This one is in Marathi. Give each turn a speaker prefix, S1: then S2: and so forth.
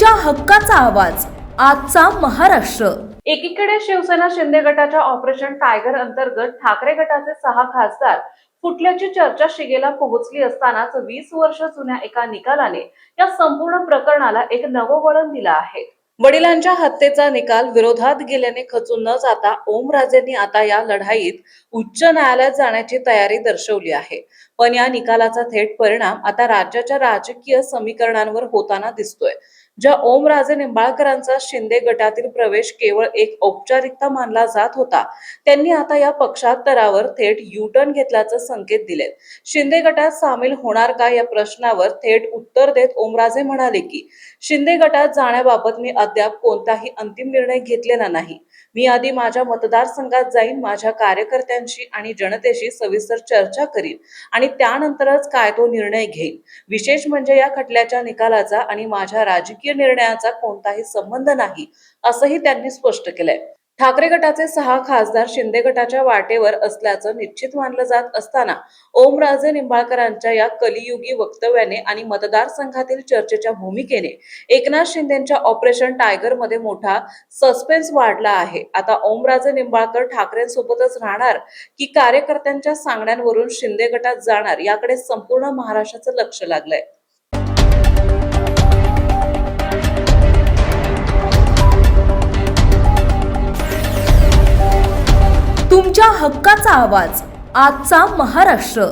S1: तुमच्या हक्काचा आवाज आजचा महाराष्ट्र।
S2: एकीकडे शिवसेना शिंदे गटाच्या ऑपरेशन टायगर अंतर्गत ठाकरे गटाचे 6 खासदार फुटल्याची चर्चा शिगेला पोहोचली असतानाच 20 वर्ष जुन्या एका निकालाने या संपूर्ण प्रकरणाला एक नवं वळण दिलं आहे। वडिलांच्या हत्येचा निकाल विरोधात गेल्याने खचून न जाता ओमराजेंनी आता या लढाईत उच्च न्यायालयात जाण्याची तयारी दर्शवली आहे। पण या निकालाचा थेट परिणाम आता राज्याच्या राजकीय समीकरणांवर होताना दिसतोय। ज्या ओमराजे निंबाळकरांचा शिंदे गटातील प्रवेश केवळ एक औपचारिकता मानला जात होता, त्यांनी आता या पक्षांतरावर थेट यू-टर्न घेतल्याचे संकेत दिलेत। शिंदे गटात सामील होणार का या प्रश्नावर थेट उत्तर देत ओमराजे म्हणाले की शिंदे गटात जाण्याबाबत मी अद्याप कोणताही अंतिम निर्णय घेतलेला नाही। मी आधी माझ्या मतदारसंघात जाईन, माझ्या कार्यकर्त्यांशी आणि जनतेशी सविस्तर चर्चा करीन आणि त्यानंतरच काय तो निर्णय घेईन। विशेष म्हणजे या खटल्याच्या निकालाचा आणि माझ्या राजकीय निर्णयाचा कोणताही संबंध नाही, असंही त्यांनी स्पष्ट केलंय। ठाकरे गटाचे 6 खासदार शिंदे गटाच्या वाटेवर असल्याचं निश्चित मानलं जात असताना ओमराजे निंबाळकरांच्या या कलियुगी वक्तव्याने आणि मतदारसंघातील चर्चेच्या भूमिकेने एकनाथ शिंदेच्या ऑपरेशन टायगर मध्ये मोठा सस्पेन्स वाढला आहे। आता ओमराजे निंबाळकर ठाकरेंसोबतच राहणार की कार्यकर्त्यांच्या सांगण्यावरून शिंदे गटात जाणार याकडे संपूर्ण महाराष्ट्राचं लक्ष लागलंय।
S1: तुमच्या हक्काचा आवाज आजचा महाराष्ट्र।